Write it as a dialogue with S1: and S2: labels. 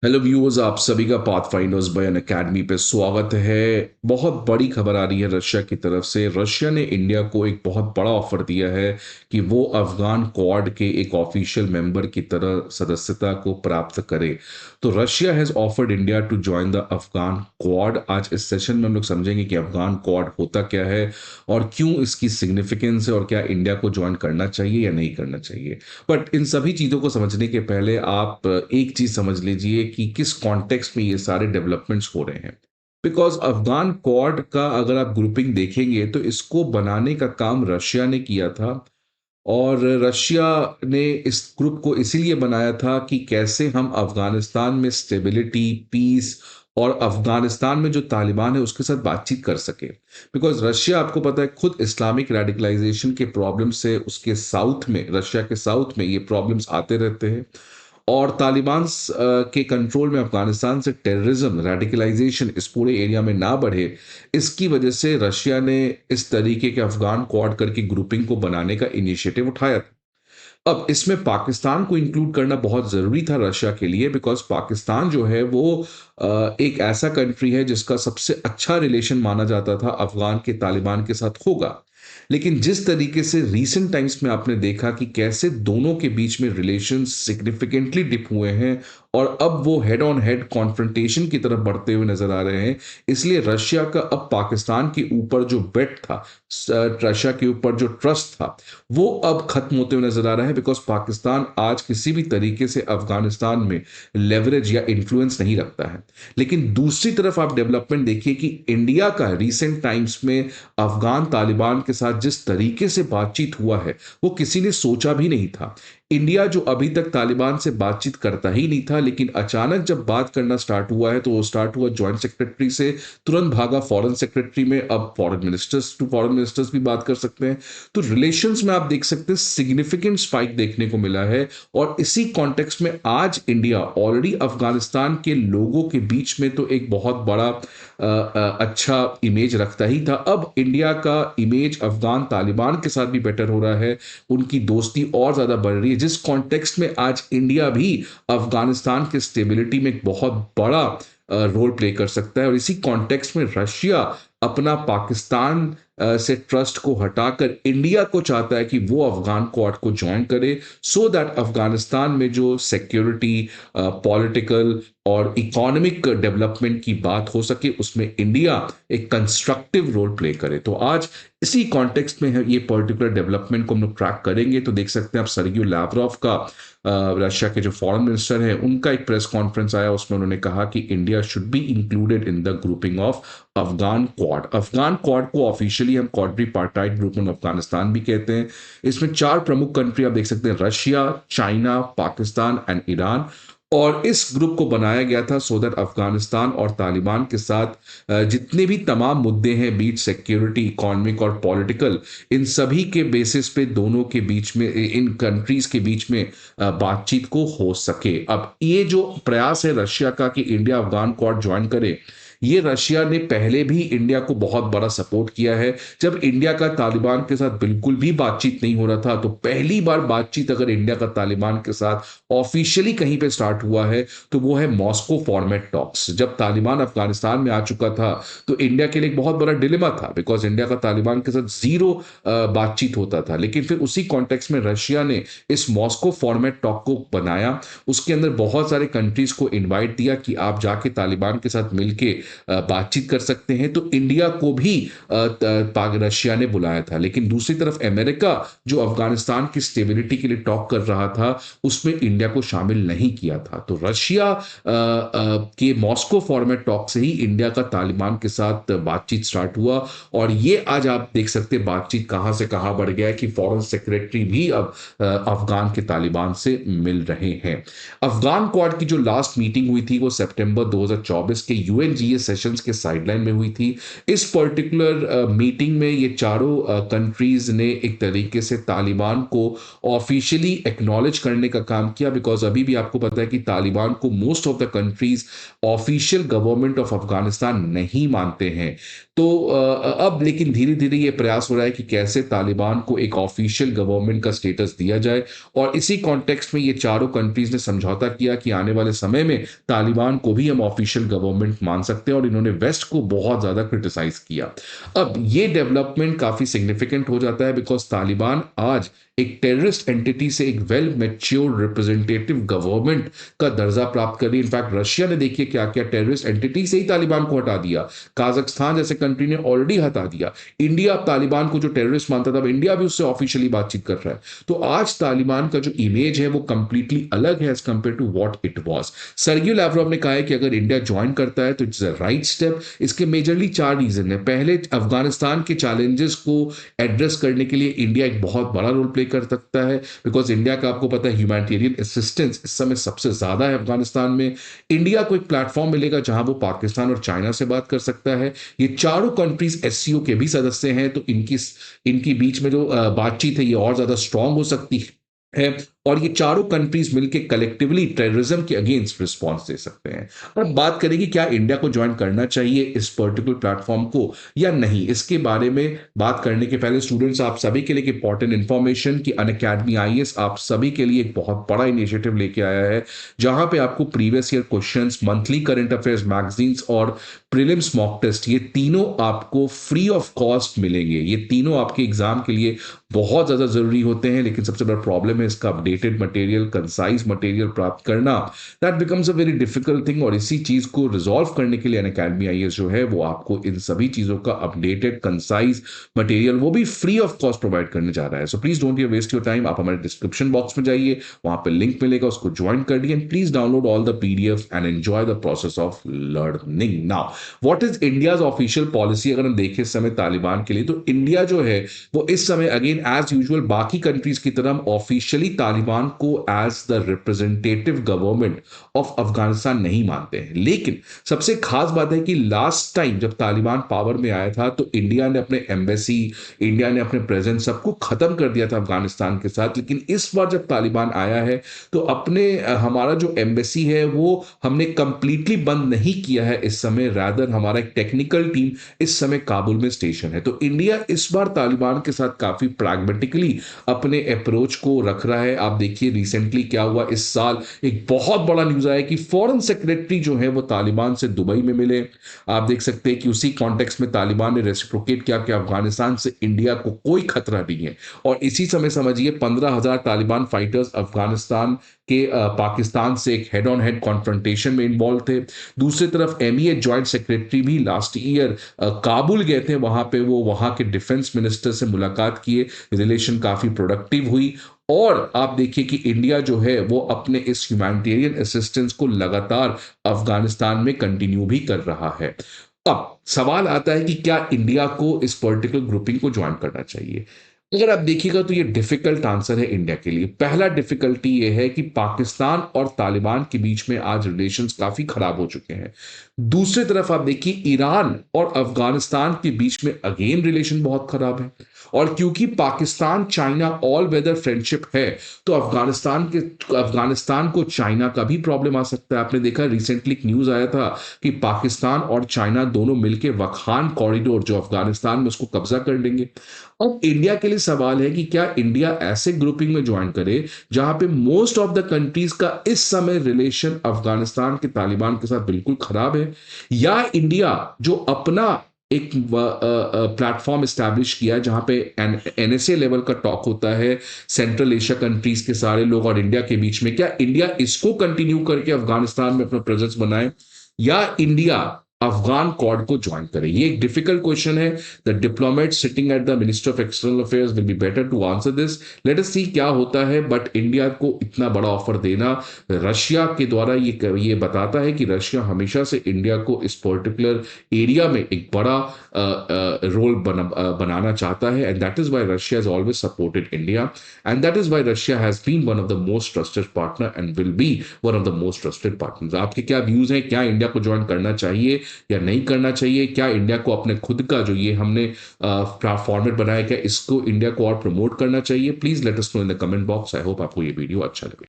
S1: Hello viewers, आप सभी का पाथफाइंडर्स बाय अन अकेडमी पे स्वागत है। बहुत बड़ी खबर आ रही है रशिया की तरफ से। रशिया ने इंडिया को एक बहुत बड़ा ऑफर दिया है कि वो अफगान क्वाड के एक ऑफिशियल मेंबर की तरह सदस्यता को प्राप्त करे। तो Russia has offered India to join the Afghan Quad. आज इस सेशन में हम लोग समझेंगे कि अफगान क्वाड होता क्या है और क्यों इसकी सिग्निफिकेंस है और क्या इंडिया को ज्वाइन करना चाहिए या नहीं करना चाहिए। बट इन सभी चीज़ों को समझने के पहले आप एक चीज़ समझ लीजिए कि किस कॉन्टेक्स्ट में ये सारे डेवलपमेंट्स हो रहे हैं। बिकॉज अफगान क्वाड का अगर आप ग्रुपिंग देखेंगे तो इसको बनाने का काम रशिया ने किया था। और रशिया ने इस ग्रुप को इसीलिए बनाया था कि कैसे हम अफगानिस्तान में स्टेबिलिटी, पीस और अफगानिस्तान में जो तालिबान है उसके साथ बातचीत कर सके। बिकॉज रशिया, आपको पता है, खुद इस्लामिक रेडिकलाइजेशन के प्रॉब्लम से उसके साउथ में, रशिया के साउथ में ये प्रॉब्लम्स आते रहते हैं। और तालिबान के कंट्रोल में अफगानिस्तान से टेररिज्म, रेडिकलाइजेशन इस पूरे एरिया में ना बढ़े, इसकी वजह से रशिया ने इस तरीके के अफगान क्वाड करके ग्रुपिंग को बनाने का इनिशिएटिव उठाया था। अब इसमें पाकिस्तान को इंक्लूड करना बहुत ज़रूरी था रशिया के लिए, बिकॉज पाकिस्तान जो है वो एक ऐसा कंट्री है जिसका सबसे अच्छा रिलेशन माना जाता था अफगान के तालिबान के साथ होगा। लेकिन जिस तरीके से रीसेंट टाइम्स में आपने देखा कि कैसे दोनों के बीच में रिलेशंस सिग्निफिकेंटली डिप हुए हैं और अब वो हेड ऑन हेड कॉन्फ्रंटेशन की तरफ बढ़ते हुए नजर आ रहे हैं। इसलिए रशिया का अब पाकिस्तान के ऊपर जो बेट था, रशिया के ऊपर जो ट्रस्ट था, वो अब खत्म होते हुए नजर आ रहा है। बिकॉज पाकिस्तान आज किसी भी तरीके से अफगानिस्तान में लेवरेज या इन्फ्लुएंस नहीं रखता है। लेकिन दूसरी तरफ आप डेवलपमेंट देखिए कि इंडिया का रीसेंट टाइम्स में अफगान तालिबान के साथ जिस तरीके से बातचीत हुआ है वो किसी ने सोचा भी नहीं था। इंडिया जो अभी तक तालिबान से बातचीत करता ही नहीं था, लेकिन अचानक जब बात करना स्टार्ट हुआ है तो वो स्टार्ट हुआ जॉइंट सेक्रेटरी से, तुरंत भागा फॉरेन सेक्रेटरी में, अब foreign ministers to foreign ministers भी बात कर सकते हैं। तो रिलेशंस में आप देख सकते हैं सिग्निफिकेंट स्पाइक देखने को मिला है। और इसी कॉन्टेक्स्ट में आज इंडिया ऑलरेडी अफगानिस्तान के लोगों के बीच में तो एक बहुत बड़ा अच्छा इमेज रखता ही था। अब इंडिया का इमेज अफगान तालिबान के साथ भी बेटर हो रहा है, उनकी दोस्ती और ज्यादा बढ़ रही है, जिस कॉन्टेक्स्ट में आज इंडिया भी अफगानिस्तान के स्टेबिलिटी में एक बहुत बड़ा रोल प्ले कर सकता है। और इसी कॉन्टेक्स्ट में रशिया अपना पाकिस्तान से ट्रस्ट को हटाकर इंडिया को चाहता है कि वो अफगान क्वाड को ज्वाइन करे, सो दैट अफगानिस्तान में जो सिक्योरिटी, पॉलिटिकल और इकोनॉमिक डेवलपमेंट की बात हो सके उसमें इंडिया एक कंस्ट्रक्टिव रोल प्ले करे। तो आज इसी कॉन्टेक्स्ट में है ये पर्टिकुलर डेवलपमेंट को हम लोग ट्रैक करेंगे। तो देख सकते हैं आप, सर्गियो लैवरोव का, रशिया के जो फॉरेन मिनिस्टर हैं, उनका एक प्रेस कॉन्फ्रेंस आया, उसमें उन्होंने कहा कि India should be included in the grouping of Afghan quad. Afghan quad को ऑफिशियली हम quadri partite group on Afghanistan भी कहते हैं। इसमें चार प्रमुख कंट्री आप देख सकते हैं, Russia, China, Pakistan and Iran. और इस ग्रुप को बनाया गया था सो दैट अफगानिस्तान और तालिबान के साथ जितने भी तमाम मुद्दे हैं, बीच सिक्योरिटी, इकोनॉमिक और पॉलिटिकल, इन सभी के बेसिस पे दोनों के बीच में, इन कंट्रीज के बीच में बातचीत को हो सके। अब ये जो प्रयास है रशिया का कि इंडिया अफगान क्वाड ज्वाइन करे, ये रशिया ने पहले भी इंडिया को बहुत बड़ा सपोर्ट किया है। जब इंडिया का तालिबान के साथ बिल्कुल भी बातचीत नहीं हो रहा था, तो पहली बार बातचीत अगर इंडिया का तालिबान के साथ ऑफिशियली कहीं पे स्टार्ट हुआ है तो वो है मॉस्को फॉर्मेट टॉक्स। जब तालिबान अफगानिस्तान में आ चुका था तो इंडिया के लिए एक बहुत बड़ा डिलेमा था, बिकॉज इंडिया का तालिबान के साथ जीरो बातचीत होता था। लेकिन फिर उसी कॉन्टेक्स्ट में रशिया ने इस मॉस्को फॉर्मेट टॉक को बनाया, उसके अंदर बहुत सारे कंट्रीज को इन्वाइट दिया कि आप जाके तालिबान के साथ मिलके बातचीत कर सकते हैं। तो इंडिया को भी रशिया ने बुलाया था। लेकिन दूसरी तरफ अमेरिका, जो अफगानिस्तान की स्टेबिलिटी के लिए टॉक कर रहा था, उसमें इंडिया को शामिल नहीं किया था। तो रशिया के मॉस्को फॉर्मेट टॉक से ही इंडिया का तालिबान के साथ बातचीत स्टार्ट हुआ। और ये आज आप देख सकते हैं बातचीत कहां से कहां बढ़ गया है कि फॉरेन सेक्रेटरी भी अब अफगान के तालिबान से मिल रहे हैं। अफगान क्वाड की जो लास्ट मीटिंग हुई थी वो सितंबर 2024 के यूएनजीए सेशंस के साइडलाइन में हुई थी। इस पर्टिकुलर मीटिंग में ये चारों कंट्रीज ने एक तरीके से तालिबान को ऑफिशियली एक्नॉलेज करने का काम किया। बिकॉज अभी भी आपको पता है कि तालिबान को most of the countries official government of Afghanistan नहीं मानते हैं। तो अब लेकिन धीरे-धीरे ये प्रयास हो रहा है कि कैसे तालिबान को एक ऑफ़िशियल गवर्नमेंट का स्टेटस दिया जाए और इसी कॉन्टेक्स्ट में ये चारों कंट्रीज़ ने समझौता किया कि आने वाले समय में तालिबान को भी हम ऑफ़िशियल गवर्नमेंट मान सकते हैं और इन्होंने वेस्ट को बहुत ज़्यादा क्रिटिसाइज़ किया। अब ये डेवलपमेंट काफ़ी सिग्निफिकेंट हो जाता है बिकॉज़ तालिबान आज एक टेररिस्ट एंटिटी से एक वेल मैच्योर्ड रिप्रेजेंटेटिव गवर्नमेंट का दर्जा प्राप्त कर रही है। इनफैक्ट रशिया ने देखिए क्या-क्या टेररिस्ट एंटिटी से ही तालिबान को हटा दिया। काज़ाख्स्तान जैसे कंट्री ने ऑलरेडी हटा दिया। इंडिया अब तालिबान को जो टेररिस्ट मानता था, अब इंडिया भी उससे ऑफिशियली बातचीत कर रहा है। तो आज तालिबान का जो इमेज है वो कंप्लीटली अलग है as compared to what it was. Sergei Lavrov ने कहा है कि अगर इंडिया जॉइन करता है तो इट्स अ राइट स्टेप। इसके मेजरली 4 रीज़न हैं। पहले, अफ़गानिस्तान के चैलेंजेस को एड्रेस करने के लिए इंडिया एक बहुत बड़ा रोल प्ले कर सकता है बिकॉज़ इंडिया का आपको पता है ह्यूमैनिटेरियन असिस्टेंस इस समय सबसे ज़्यादा है अफ़गानिस्तान में। इंडिया को एक प्लेटफ़ॉर्म मिलेगा जहां वो पाकिस्तान और चाइना से बात कर सकता है। ये चारों कंट्रीज़ एससीओ के भी सदस्य हैं, तो इनकी बीच में जो बातचीत है ये और ज़्यादा स्ट्रांग हो सकती है और ये चारों कंट्रीज मिलकर कलेक्टिवली टेररिज्म के अगेंस्ट रिस्पॉन्स दे सकते हैं। अब बात करेंगे क्या इंडिया को ज्वाइन करना चाहिए इस पर्टिकुलर प्लेटफॉर्म को या नहीं। इसके बारे में बात करने के पहले स्टूडेंट्स, आप सभी के लिए एक इंपॉर्टेंट इन्फॉर्मेशन कि अनअकैडमी आईएएस आप सभी के लिए एक बहुत बड़ा इनिशिएटिव लेके आया है जहां पे आपको previous year questions, monthly current affairs magazines और प्रीलिम्स मॉक टेस्ट, ये तीनों आपको फ्री ऑफ कॉस्ट मिलेंगे। ये तीनों आपके एग्जाम के लिए बहुत ज़्यादा ज़रूरी होते हैं, लेकिन सबसे बड़ा प्रॉब्लम है इसका अपडेटेड मटेरियल, कंसाइज मटेरियल प्राप्त करना। That becomes a very difficult thing और इसी चीज़ को रिजॉल्व करने के लिए अनअकैडमी आईएएस जो है वो आपको इन सभी चीज़ों का अपडेटेड कंसाइज मटेरियल वो भी फ्री ऑफ कॉस्ट प्रोवाइड करने जा रहा है। So please don't you waste your time. आप हमारे डिस्क्रिप्शन बॉक्स में जाइए, वहाँ पे लिंक मिलेगा, उसको ज्वाइन कर दिए and please download all the PDF and enjoy the process of learning. Now what is India's official policy अगर हम देखें इस समय तालिबान के लिए, तो इंडिया जो है वो इस समय अगेन एज यूजुअल बाकी कंट्रीज की तरह ऑफिशियली तालिबान को as the representative government of Afghanistan नहीं मानते हैं। लेकिन सबसे खास बात है कि लास्ट टाइम जब तालिबान पावर में आया था तो इंडिया ने अपने एम्बेसी, इंडिया ने अपने प्रेजेंस सबको खत्म कर दिया था अफगानिस्तान के साथ। लेकिन इस बार जब तालिबान आया है तो अपने हमारा जो एम्बेसी है वो हमने कंप्लीटली बंद नहीं किया है इस समय, रादर हमारा एक टेक्निकल टीम इस समय काबुल में स्टेशन है। तो इंडिया इस बार तालिबान के साथ काफी प्रैग्मेटिकली अपने अप्रोच को रख रहा है। आप देखिए रिसेंटली क्या हुआ, इस साल एक बहुत बड़ा न्यूज आया कि फॉरेन सेक्रेटरी जो है वो तालिबान से दुबई में मिले। आप देख सकते हैं कि उसी कॉन्टेक्स्ट में तालिबान ने रेसिप्रोकेट किया कि अफगानिस्तान से इंडिया को कोई खतरा नहीं है और इसी समय समझिए 15,000 तालिबान फाइटर्स अफगानिस्तान के पाकिस्तान से एक हेड ऑन हेड कॉन्फ्रंटेशन में इन्वॉल्व थे। दूसरी तरफ एमईए जॉइंट सेक्रेटरी भी लास्ट ईयर काबुल गए थे, वहां पे वो वहां के डिफेंस मिनिस्टर से मुलाकात किए, रिलेशन काफी प्रोडक्टिव हुई। और आप देखिए कि इंडिया जो है वो अपने इस ह्यूमैनिटेरियन असिस्टेंस को लगातार अफगानिस्तान में कंटिन्यू भी कर रहा है। अब सवाल आता है कि क्या इंडिया को इस पर्टिकुलर ग्रुपिंग को ज्वाइन करना चाहिए। अगर आप देखिएगा तो ये डिफिकल्ट आंसर है इंडिया के लिए। पहला डिफिकल्टी ये है कि पाकिस्तान और तालिबान के बीच में आज रिलेशंस काफी खराब हो चुके हैं। दूसरी तरफ आप देखिए ईरान और अफगानिस्तान के बीच में अगेन रिलेशन बहुत खराब है और क्योंकि Pakistan China all weather friendship है तो अफगानिस्तान को चाइना का भी प्रॉब्लम आ सकता है। आपने देखा रिसेंटली एक न्यूज आया था कि पाकिस्तान और चाइना दोनों मिलकर वखान कॉरिडोर जो अफगानिस्तान में उसको कब्जा कर लेंगे। अब इंडिया के लिए सवाल है कि क्या इंडिया ऐसे ग्रुपिंग में ज्वाइन करे जहां पे मोस्ट ऑफ द कंट्रीज का इस समय रिलेशन अफगानिस्तान के तालिबान के साथ बिल्कुल खराब है, या इंडिया जो अपना एक प्लेटफॉर्म एस्टैब्लिश किया जहां पे एनएसए लेवल का टॉक होता है सेंट्रल एशिया कंट्रीज के सारे लोग और इंडिया के बीच में, क्या इंडिया इसको कंटिन्यू करके अफगानिस्तान में अपना प्रेजेंस बनाए या इंडिया अफगान कॉर्ड को ज्वाइन करे। ये एक डिफिकल्ट क्वेश्चन है। The diplomat sitting at the minister of external affairs will be better to answer this. Let us see क्या होता है। बट इंडिया को इतना बड़ा ऑफर देना रशिया के द्वारा ये बताता है कि रशिया हमेशा से इंडिया को इस पर्टिकुलर एरिया में एक बड़ा रोल बनाना चाहता है and that is why Russia has always supported India and that is why Russia has been one of the most trusted partner and will be one of the most trusted partner. आपके क्या views हैं, क्या India को join करना चाहिए या नहीं करना चाहिए? क्या इंडिया को अपने खुद का जो ये हमने फॉर्मेट बनाया क्या इसको इंडिया को और प्रमोट करना चाहिए? Please let us know in the comment box. I hope आपको ये वीडियो अच्छा लगे।